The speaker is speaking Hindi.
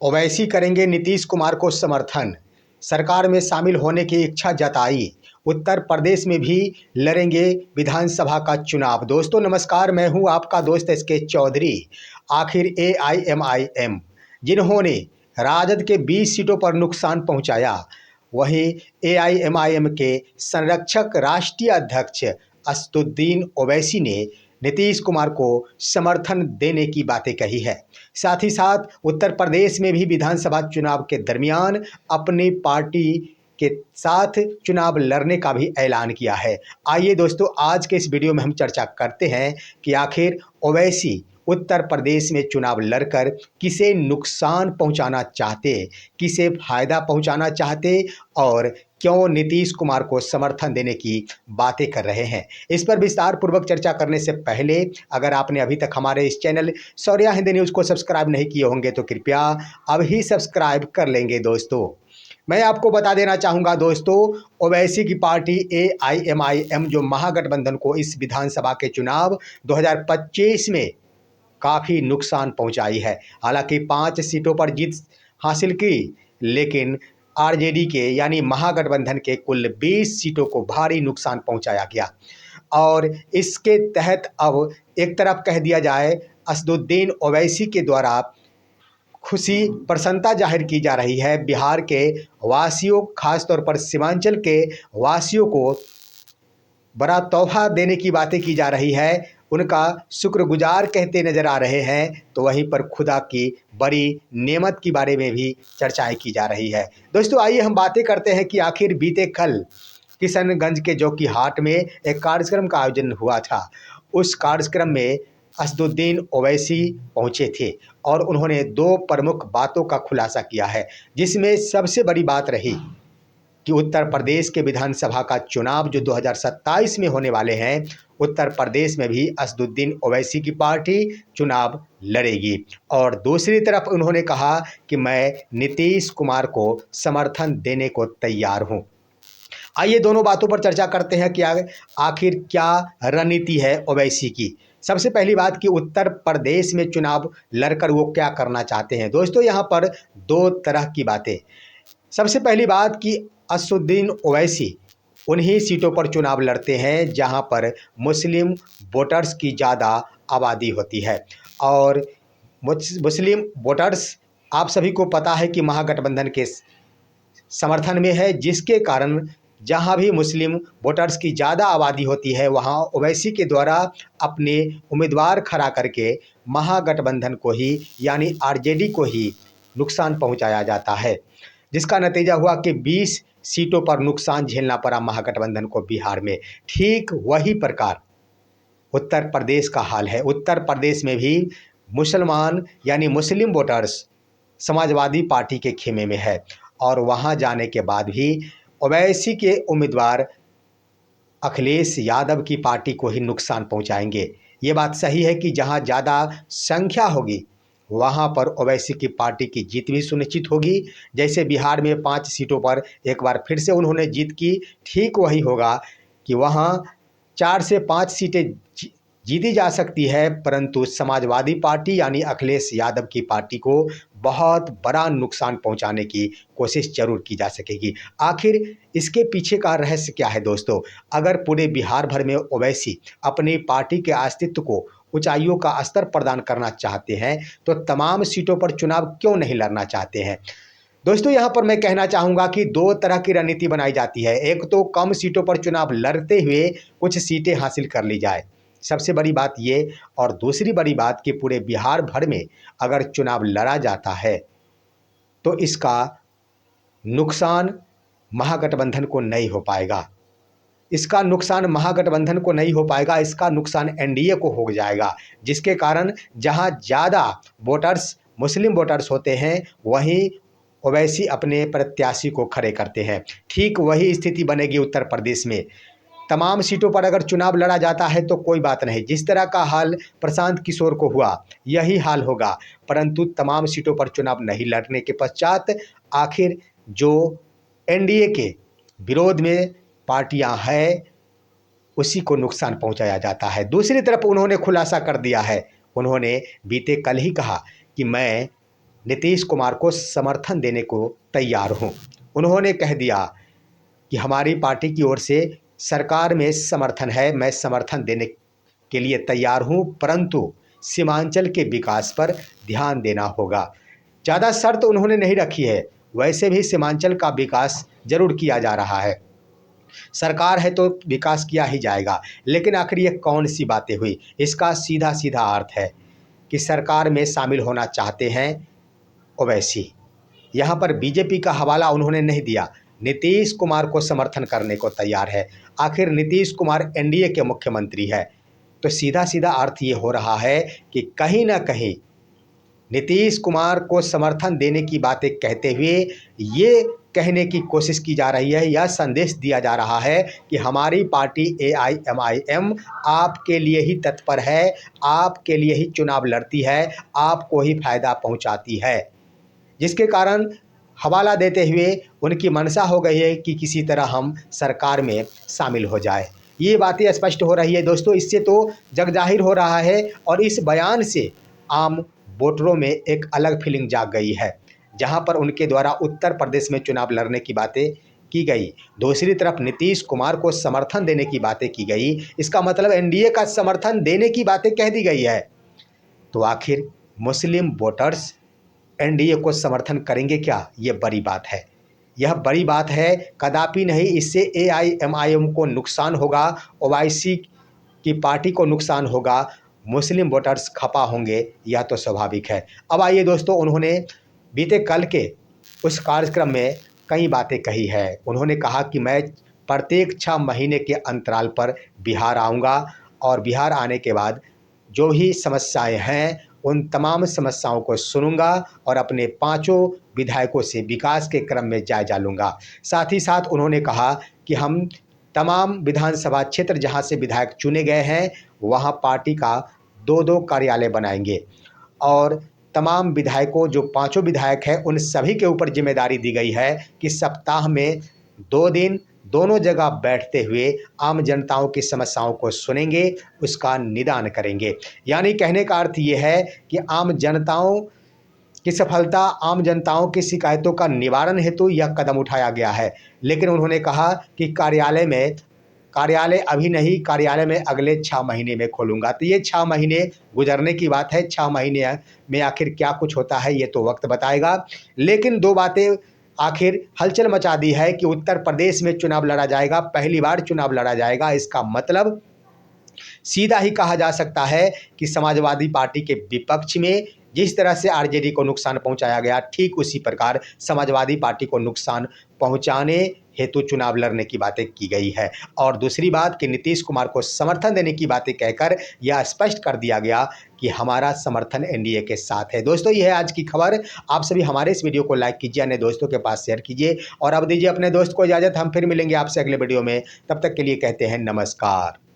ओवैसी करेंगे नीतीश कुमार को समर्थन। सरकार में शामिल होने की इच्छा जताई। उत्तर प्रदेश में भी लड़ेंगे विधानसभा का चुनाव। दोस्तों नमस्कार, मैं हूं आपका दोस्त एसके चौधरी। आखिर एआईएमआईएम जिन्होंने राजद के 20 सीटों पर नुकसान पहुंचाया, वहीं एआईएमआईएम के संरक्षक राष्ट्रीय अध्यक्ष असदुद्दीन ओवैसी ने नीतीश कुमार को समर्थन देने की बातें कही है। साथ ही साथ उत्तर प्रदेश में भी विधानसभा चुनाव के दरमियान अपनी पार्टी के साथ चुनाव लड़ने का भी ऐलान किया है। आइए दोस्तों, आज के इस वीडियो में हम चर्चा करते हैं कि आखिर ओवैसी उत्तर प्रदेश में चुनाव लड़कर किसे नुकसान पहुंचाना चाहते, किसे फायदा पहुंचाना चाहते और क्यों नीतीश कुमार को समर्थन देने की बातें कर रहे हैं। इस पर विस्तार पूर्वक चर्चा करने से पहले अगर आपने अभी तक हमारे इस चैनल शौर्या हिंदी न्यूज़ को सब्सक्राइब नहीं किए होंगे तो कृपया अभी सब्सक्राइब कर लेंगे। दोस्तों मैं आपको बता देना चाहूँगा दोस्तों, ओवैसी की पार्टी एआईएमआईएम जो महागठबंधन को इस विधानसभा के चुनाव 2025 में काफ़ी नुकसान पहुंचाई है। हालांकि 5 सीटों पर जीत हासिल की, लेकिन आरजेडी के यानी महागठबंधन के कुल 20 सीटों को भारी नुकसान पहुंचाया गया। और इसके तहत अब एक तरफ कह दिया जाए, असदुद्दीन ओवैसी के द्वारा खुशी प्रसन्नता जाहिर की जा रही है। बिहार के वासियों, खासतौर पर सीमांचल के वासियों को बड़ा तोहफा देने की बातें की जा रही है, उनका शुक्रगुजार कहते नजर आ रहे हैं। तो वहीं पर खुदा की बड़ी नेमत के बारे में भी चर्चाएं की जा रही है। दोस्तों आइए हम बातें करते हैं कि आखिर बीते कल किशनगंज के जोकीहाट में एक कार्यक्रम का आयोजन हुआ था। उस कार्यक्रम में असदुद्दीन ओवैसी पहुंचे थे और उन्होंने 2 प्रमुख बातों का खुलासा किया है, जिसमें सबसे बड़ी बात रही कि उत्तर प्रदेश के विधानसभा का चुनाव जो 2027 में होने वाले हैं, उत्तर प्रदेश में भी असदुद्दीन ओवैसी की पार्टी चुनाव लड़ेगी। और दूसरी तरफ उन्होंने कहा कि मैं नीतीश कुमार को समर्थन देने को तैयार हूं। आइए दोनों बातों पर चर्चा करते हैं कि आखिर क्या रणनीति है ओवैसी की। सबसे पहली बात कि उत्तर प्रदेश में चुनाव लड़कर वो क्या करना चाहते हैं। दोस्तों यहाँ पर 2 तरह की बातें। सबसे पहली बात कि असदुद्दीन ओवैसी उन्हीं सीटों पर चुनाव लड़ते हैं जहां पर मुस्लिम वोटर्स की ज़्यादा आबादी होती है। और मुस्लिम वोटर्स आप सभी को पता है कि महागठबंधन के समर्थन में है, जिसके कारण जहां भी मुस्लिम वोटर्स की ज़्यादा आबादी होती है वहां ओवैसी के द्वारा अपने उम्मीदवार खड़ा करके महागठबंधन को ही यानी आरजेडी को ही नुकसान पहुंचाया जाता है, जिसका नतीजा हुआ कि 20 सीटों पर नुकसान झेलना पड़ा महागठबंधन को बिहार में। ठीक वही प्रकार उत्तर प्रदेश का हाल है। उत्तर प्रदेश में भी मुसलमान यानी मुस्लिम वोटर्स समाजवादी पार्टी के खेमे में है और वहां जाने के बाद भी ओवैसी के उम्मीदवार अखिलेश यादव की पार्टी को ही नुकसान पहुंचाएंगे। ये बात सही है कि जहां ज़्यादा संख्या होगी वहां पर ओवैसी की पार्टी की जीत भी सुनिश्चित होगी। जैसे बिहार में 5 सीटों पर एक बार फिर से उन्होंने जीत की, ठीक वही होगा कि वहां 4 से 5 सीटें जीती जा सकती है, परंतु समाजवादी पार्टी यानी अखिलेश यादव की पार्टी को बहुत बड़ा नुकसान पहुंचाने की कोशिश जरूर की जा सकेगी। आखिर इसके पीछे का रहस्य क्या है दोस्तों? अगर पूरे बिहार भर में ओवैसी अपनी पार्टी के अस्तित्व को ऊंचाइयों का स्तर प्रदान करना चाहते हैं तो तमाम सीटों पर चुनाव क्यों नहीं लड़ना चाहते हैं? दोस्तों यहाँ पर मैं कहना चाहूँगा कि 2 तरह की रणनीति बनाई जाती है। एक तो कम सीटों पर चुनाव लड़ते हुए कुछ सीटें हासिल कर ली जाए, सबसे बड़ी बात ये। और दूसरी बड़ी बात कि पूरे बिहार भर में अगर चुनाव लड़ा जाता है तो इसका नुकसान महागठबंधन को नहीं हो पाएगा। इसका नुकसान महागठबंधन को नहीं हो पाएगा, इसका नुकसान एनडीए को हो जाएगा, जिसके कारण जहां ज़्यादा वोटर्स मुस्लिम वोटर्स होते हैं वहीं ओवैसी अपने प्रत्याशी को खड़े करते हैं। ठीक वही स्थिति बनेगी उत्तर प्रदेश में। तमाम सीटों पर अगर चुनाव लड़ा जाता है तो कोई बात नहीं, जिस तरह का हाल प्रशांत किशोर को हुआ यही हाल होगा, परंतु तमाम सीटों पर चुनाव नहीं लड़ने के पश्चात आखिर जो एनडीए के विरोध में पार्टियां हैं उसी को नुकसान पहुंचाया जाता है। दूसरी तरफ उन्होंने खुलासा कर दिया है, उन्होंने बीते कल ही कहा कि मैं नीतीश कुमार को समर्थन देने को तैयार हूँ। उन्होंने कह दिया कि हमारी पार्टी की ओर से सरकार में समर्थन है, मैं समर्थन देने के लिए तैयार हूँ, परंतु सीमांचल के विकास पर ध्यान देना होगा। ज़्यादा शर्त उन्होंने नहीं रखी है, वैसे भी सीमांचल का विकास जरूर किया जा रहा है, सरकार है तो विकास किया ही जाएगा। लेकिन आखिर ये कौन सी बातें हुई? इसका सीधा सीधा अर्थ है कि सरकार में शामिल होना चाहते हैं ओवैसी। यहाँ पर बीजेपी का हवाला उन्होंने नहीं दिया, नीतीश कुमार को समर्थन करने को तैयार है। आखिर नीतीश कुमार एनडीए के मुख्यमंत्री है, तो सीधा सीधा अर्थ ये हो रहा है कि कहीं ना कहीं नीतीश कुमार को समर्थन देने की बातें कहते हुए ये कहने की कोशिश की जा रही है, यह संदेश दिया जा रहा है कि हमारी पार्टी AIMIM आपके लिए ही तत्पर है, आपके लिए ही चुनाव लड़ती है, आपको ही फायदा पहुंचाती है, जिसके कारण हवाला देते हुए उनकी मंशा हो गई है कि किसी तरह हम सरकार में शामिल हो जाए। ये बातें स्पष्ट हो रही है दोस्तों, इससे तो जग जाहिर हो रहा है और इस बयान से आम वोटरों में एक अलग फीलिंग जाग गई है, जहां पर उनके द्वारा उत्तर प्रदेश में चुनाव लड़ने की बातें की गई, दूसरी तरफ नीतीश कुमार को समर्थन देने की बातें की गई। इसका मतलब एनडीए का समर्थन देने की बातें कह दी गई है। तो आखिर मुस्लिम वोटर्स एनडीए को समर्थन करेंगे क्या? ये बड़ी बात है, यह बड़ी बात है, कदापि नहीं। इससे AIMIM को नुकसान होगा, ओवैसी की पार्टी को नुकसान होगा, मुस्लिम वोटर्स खपा होंगे, यह तो स्वाभाविक है। अब आइए दोस्तों, उन्होंने बीते कल के उस कार्यक्रम में कई बातें कही है। उन्होंने कहा कि मैं प्रत्येक 6 महीने के अंतराल पर बिहार आऊँगा और बिहार आने के बाद जो भी समस्याएं हैं उन तमाम समस्याओं को सुनूंगा और अपने 5 विधायकों से विकास के क्रम में जायजा लूँगा। साथ ही साथ उन्होंने कहा कि हम तमाम विधानसभा क्षेत्र जहां से विधायक चुने गए हैं वहां पार्टी का 2-2 कार्यालय बनाएंगे और तमाम विधायकों, जो 5 विधायक हैं, उन सभी के ऊपर जिम्मेदारी दी गई है कि सप्ताह में 2 दिन दोनों जगह बैठते हुए आम जनताओं की समस्याओं को सुनेंगे, उसका निदान करेंगे। यानी कहने का अर्थ ये है कि आम जनताओं की सफलता, आम जनताओं की शिकायतों का निवारण हेतु यह कदम उठाया गया है। लेकिन उन्होंने कहा कि कार्यालय अभी नहीं, कार्यालय में अगले 6 महीने में खोलूंगा। तो ये 6 महीने गुजरने की बात है, 6 महीने में आखिर क्या कुछ होता है ये तो वक्त बताएगा। लेकिन 2 बातें आखिर हलचल मचा दी है कि उत्तर प्रदेश में चुनाव लड़ा जाएगा, पहली बार चुनाव लड़ा जाएगा। इसका मतलब सीधा ही कहा जा सकता है कि समाजवादी पार्टी के विपक्ष में जिस तरह से आरजेडी को नुकसान पहुंचाया गया, ठीक उसी प्रकार समाजवादी पार्टी को नुकसान पहुंचाने हेतु चुनाव लड़ने की बातें की गई है। और दूसरी बात कि नीतीश कुमार को समर्थन देने की बातें कहकर यह स्पष्ट कर दिया गया कि हमारा समर्थन एनडीए के साथ है। दोस्तों, यह है आज की खबर। आप सभी हमारे इस वीडियो को लाइक कीजिए, अन्य दोस्तों के पास शेयर कीजिए और अब दीजिए अपने दोस्त को इजाज़त। हम फिर मिलेंगे आपसे अगले वीडियो में, तब तक के लिए कहते हैं नमस्कार।